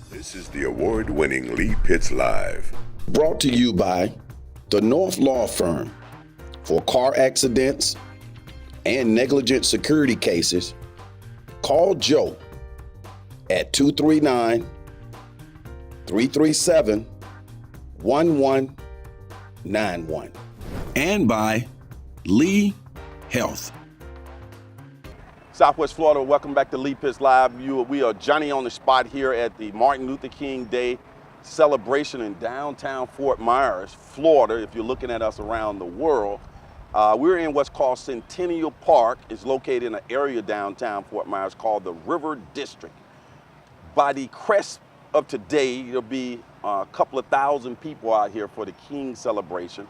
This is the award-winning Lee Pitts Live. Brought to you by the North Law Firm. For car accidents and negligent security cases, call Joe at 239-337-1191. And by Lee Health. Southwest Florida, welcome back to Lee Pitts Live. We are Johnny on the spot here at the Martin Luther King Day celebration in downtown Fort Myers, Florida. If you're looking at us around the world, we're in what's called Centennial Park. It's located in an area downtown Fort Myers called the River District. By the crest of today, there'll be a couple of thousand people out here for the King celebration.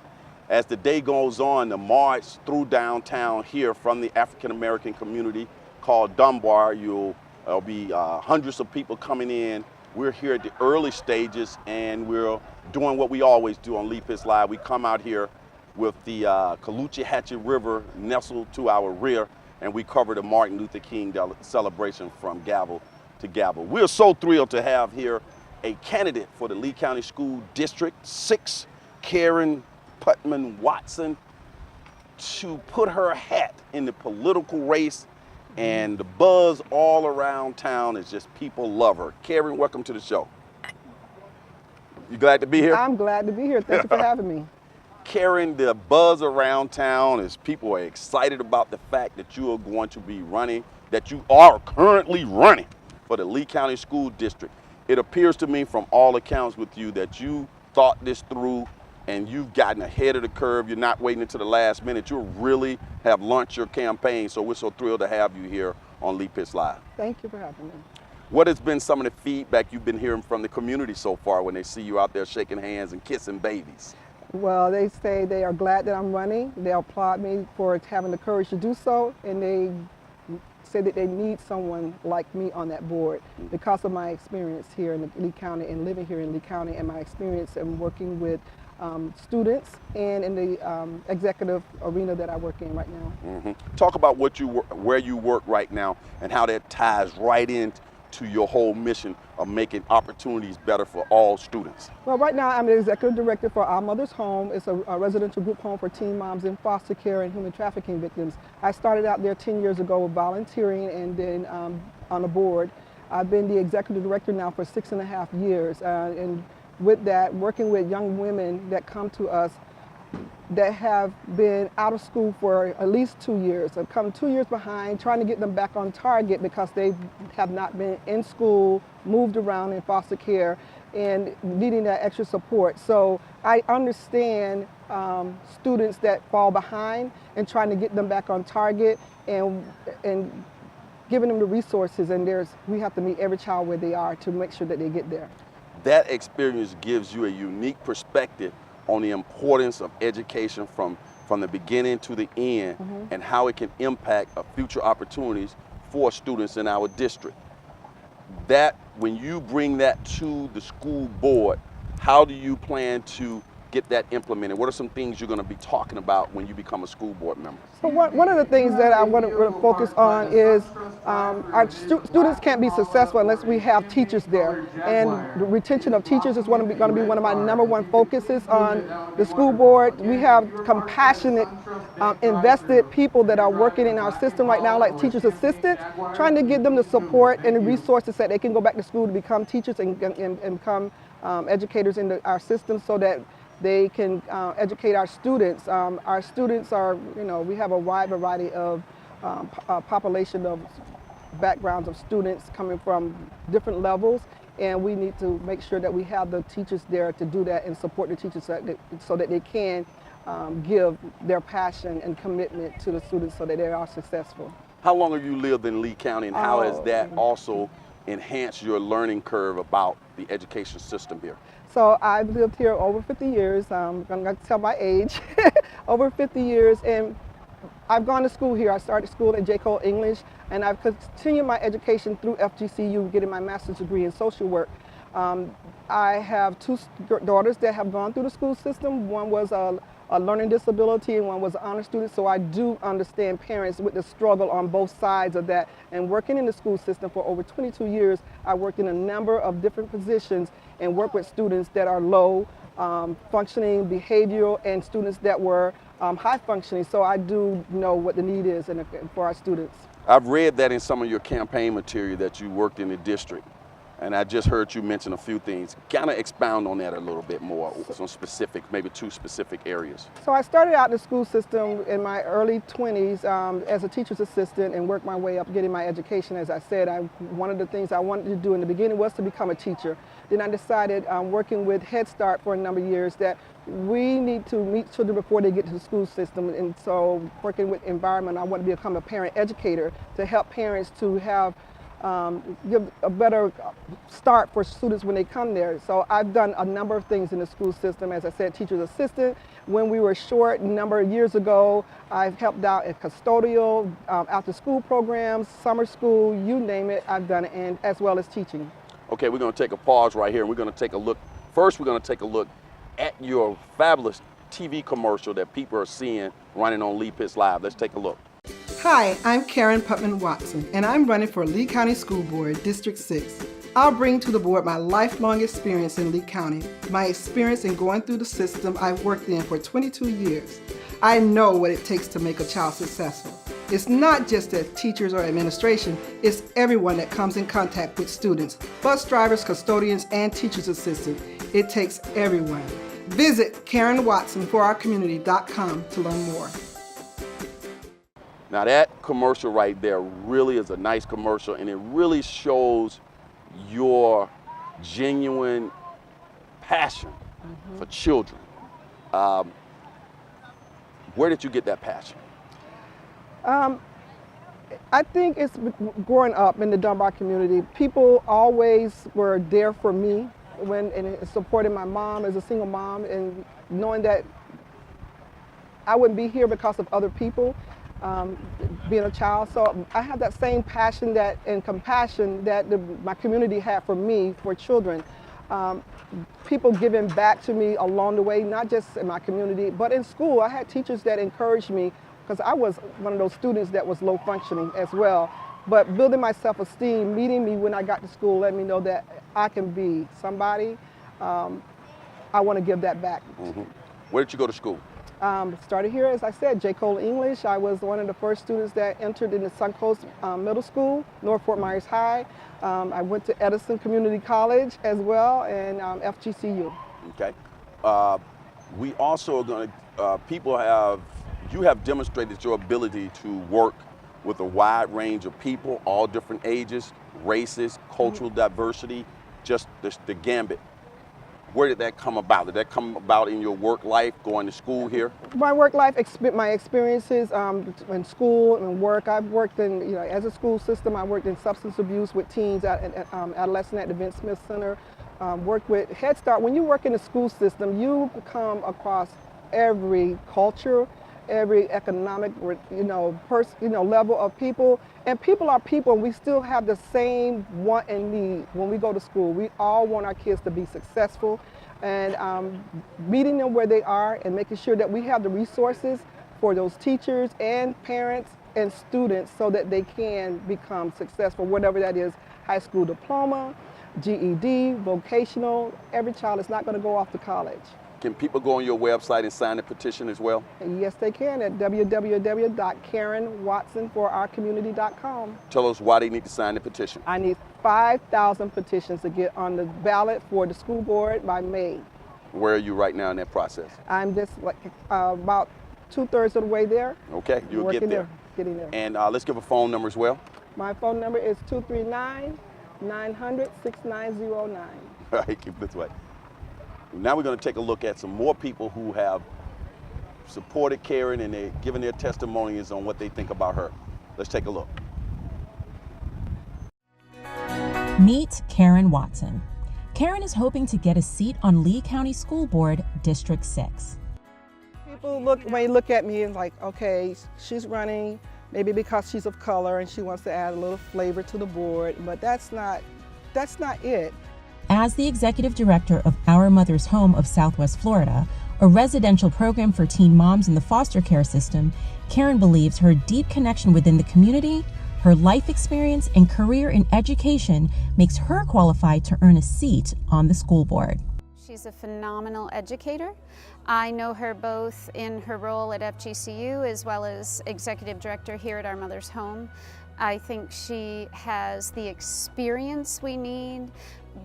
As the day goes on, the march through downtown here from the African American community called Dunbar, there'll be hundreds of people coming in. We're here at the early stages, and we're doing what we always do on Lee Pitts Live. We come out here with the Caloochee River nestled to our rear, and we cover the Martin Luther King celebration from gavel to gavel. We're so thrilled to have here a candidate for the Lee County School District 6, Karen Putman Watson, to put her hat in the political race, and the buzz all around town is just people love her. Karen, welcome to the show. You glad to be here? I'm glad to be here. Thank you for having me. Karen, the buzz around town is people are excited about the fact that you are going to be running, that you are currently running for the Lee County School District. It appears to me from all accounts with you that you thought this through and you've gotten ahead of the curve. You're not waiting until the last minute. You really have launched your campaign, so we're so thrilled to have you here on Lee Pitts Live. Thank you for having me. What has been some of the feedback you've been hearing from the community so far when they see you out there shaking hands and kissing babies? Well, they say they are glad that I'm running. They applaud me for having the courage to do so, and they say that they need someone like me on that board because of my experience here in Lee County and living here in Lee County, and my experience in working with students and in the executive arena that I work in right now. Talk about where you work right now and how that ties right into your whole mission of making opportunities better for all students. Well, right now I'm the executive director for Our Mother's Home. It's a residential group home for teen moms in foster care and human trafficking victims. I started out there 10 years ago volunteering and then on the board. I've been the executive director now for 6.5 years. And with that, working with young women that come to us that have been out of school for at least 2 years, have come 2 years behind, trying to get them back on target because they have not been in school, moved around in foster care, and needing that extra support. So I understand students that fall behind and trying to get them back on target and giving them the resources, and we have to meet every child where they are to make sure that they get there. That experience gives you a unique perspective on the importance of education from the beginning to the end, and how it can impact future opportunities for students in our district. That, when you bring that to the school board, how do you plan to get that implemented? What are some things you're going to be talking about when you become a school board member? So one of the things that I want to focus on is our students can't be successful unless we have teachers there. And the retention of teachers is going to be one of my #1 focuses on the school board. We have compassionate, invested people that are working in our system right now, like teachers assistants, trying to give them the support and the resources that they can go back to school to become teachers and become educators in our system so that they can educate our students. Our students are, we have a wide variety of population of backgrounds of students coming from different levels, and we need to make sure that we have the teachers there to do that and support the teachers so that they can give their passion and commitment to the students so that they are successful. How long have you lived in Lee County, and how has that also enhanced your learning curve about the education system here? So I've lived here over 50 years. I'm going to tell my age. Over 50 years, and I've gone to school here. I started school at J. Cole English, and I've continued my education through FGCU, getting my master's degree in social work. I have 2 daughters that have gone through the school system. One was a a learning disability and one was an honor student, so I do understand parents with the struggle on both sides of that. And working in the school system for over 22 years, I worked in a number of different positions and worked with students that are low functioning, behavioral, and students that were high functioning. So I do know what the need is for our students. I've read that in some of your campaign material that you worked in the district, and I just heard you mention a few things. Kind of expound on that a little bit more, some specific, maybe 2 specific areas. So I started out in the school system in my early 20s as a teacher's assistant and worked my way up getting my education. As I said, one of the things I wanted to do in the beginning was to become a teacher. Then I decided, working with Head Start for a number of years, that we need to meet children before they get to the school system. And so working with environment, I want to become a parent educator to help parents to have give a better start for students when they come there. So I've done a number of things in the school system. As I said, teacher's assistant. When we were short a number of years ago, I've helped out at custodial, after school programs, summer school, you name it, I've done it, and as well as teaching. Okay, we're going to take a pause right here. We're going to take a look. First, we're going to take a look at your fabulous TV commercial that people are seeing running on Lee Pitts Live. Let's take a look. Hi, I'm Karen Putman Watson, and I'm running for Lee County School Board, District 6. I'll bring to the board my lifelong experience in Lee County, my experience in going through the system I've worked in for 22 years. I know what it takes to make a child successful. It's not just the teachers or administration, it's everyone that comes in contact with students, bus drivers, custodians, and teachers assistants. It takes everyone. Visit KarenWatsonForOurCommunity.com to learn more. Now that commercial right there really is a nice commercial, and it really shows your genuine passion for children. Where did you get that passion? I think it's growing up in the Dunbar community. People always were there for me and supporting my mom as a single mom, and knowing that I wouldn't be here because of other people. Being a child, so I have that same passion and compassion that my community had for me, for children. People giving back to me along the way, not just in my community, but in school. I had teachers that encouraged me, because I was one of those students that was low functioning as well. But building my self-esteem, meeting me when I got to school, let me know that I can be somebody. I want to give that back. Where did you go to school? Started here, as I said, J. Cole English. I was one of the first students that entered in the Suncoast Middle School, North Fort Myers High. I went to Edison Community College as well, and FGCU. Okay. We also are going to, you have demonstrated your ability to work with a wide range of people, all different ages, races, cultural diversity, just the gambit. Where did that come about? Did that come about in your work life, going to school here? My work life, my experiences in school and work. I've worked in, as a school system, I worked in substance abuse with teens, adolescent at the Vince Smith Center. Worked with Head Start. When you work in the school system, you come across every culture, every economic, level of people. And people are people, and we still have the same want and need when we go to school. We all want our kids to be successful, and meeting them where they are and making sure that we have the resources for those teachers and parents and students so that they can become successful, whatever that is, high school diploma, GED, vocational. Every child is not going to go off to college. Can people go on your website and sign the petition as well? Yes, they can at www.KarenWatsonForOurCommunity.com. Tell us why they need to sign the petition. I need 5,000 petitions to get on the ballot for the school board by May. Where are you right now in that process? I'm just about 2/3 of the way there. Okay, you'll get there. Getting there. And let's give a phone number as well. My phone number is 239-900-6909. All right, keep this way. Now we're going to take a look at some more people who have supported Karen, and they're giving their testimonies on what they think about her. Let's take a look. Meet Karen Watson. Karen is hoping to get a seat on Lee County School Board, District 6. People may look at me and like, okay, she's running maybe because she's of color and she wants to add a little flavor to the board, but that's not it. As the executive director of Our Mother's Home of Southwest Florida, a residential program for teen moms in the foster care system, Karen believes her deep connection within the community, her life experience, and career in education makes her qualified to earn a seat on the school board. She's a phenomenal educator. I know her both in her role at FGCU as well as executive director here at Our Mother's Home. I think she has the experience we need,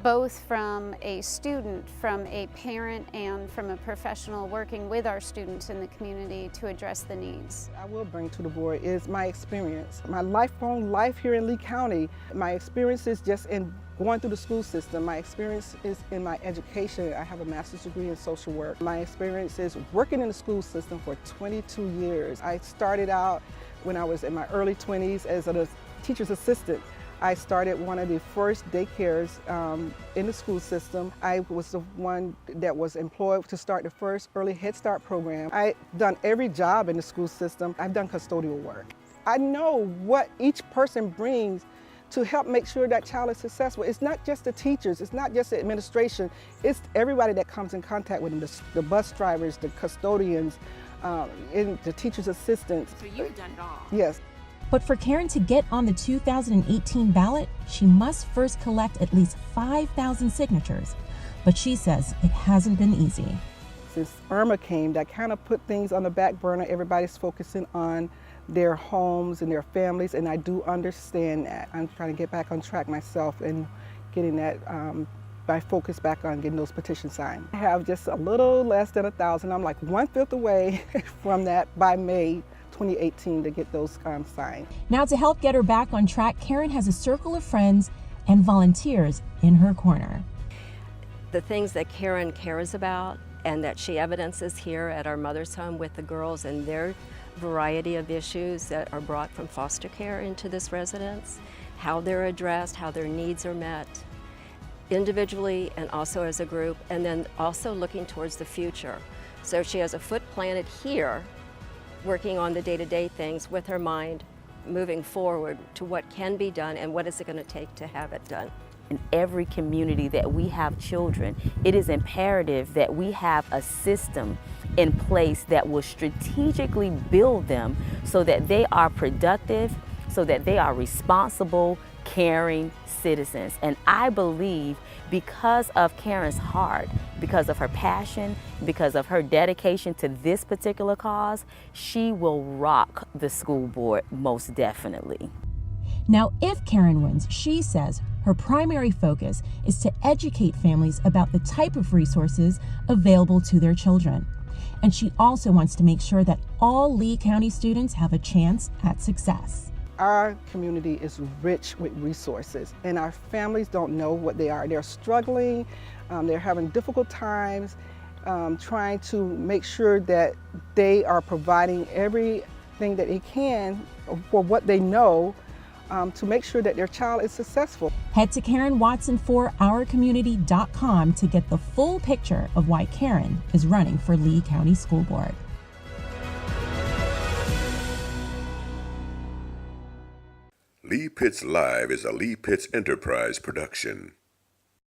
both from a student, from a parent, and from a professional working with our students in the community to address the needs. I will bring to the board is my experience, my lifelong life here in Lee County. My experience is just in going through the school system. My experience is in my education. I have a master's degree in social work. My experience is working in the school system for 22 years. I started out when I was in my early 20s as a teacher's assistant. I started one of the first daycares in the school system. I was the one that was employed to start the first early Head Start program. I've done every job in the school system. I've done custodial work. I know what each person brings to help make sure that child is successful. It's not just the teachers, it's not just the administration, it's everybody that comes in contact with them, the bus drivers, the custodians, and the teacher's assistants. So you've done it all. Yes. But for Karen to get on the 2018 ballot, she must first collect at least 5,000 signatures. But she says it hasn't been easy. Since Irma came, that kind of put things on the back burner. Everybody's focusing on their homes and their families, and I do understand that. I'm trying to get back on track myself and getting that, my focus back on getting those petitions signed. I have just a little less than 1,000. I'm like 1/5 away from that by May 2018 to get those signed. Now, to help get her back on track, Karen has a circle of friends and volunteers in her corner. The things that Karen cares about and that she evidences here at Our Mother's Home with the girls and their variety of issues that are brought from foster care into this residence, how they're addressed, how their needs are met, individually and also as a group, and then also looking towards the future. So she has a foot planted here, working on the day-to-day things with her mind moving forward to what can be done and what is it going to take to have it done. In every community that we have children, it is imperative that we have a system in place that will strategically build them so that they are productive, so that they are responsible, caring citizens. And I believe because of Karen's heart, because of her passion, because of her dedication to this particular cause, she will rock the school board most definitely. Now, if Karen wins, she says her primary focus is to educate families about the type of resources available to their children. And she also wants to make sure that all Lee County students have a chance at success. Our community is rich with resources, and our families don't know what they are. They're struggling, they're having difficult times, trying to make sure that they are providing everything that they can for what they know to make sure that their child is successful. Head to KarenWatson4OurCommunity.com to get the full picture of why Karen is running for Lee County School Board. Lee Pitts Live is a Lee Pitts Enterprise production.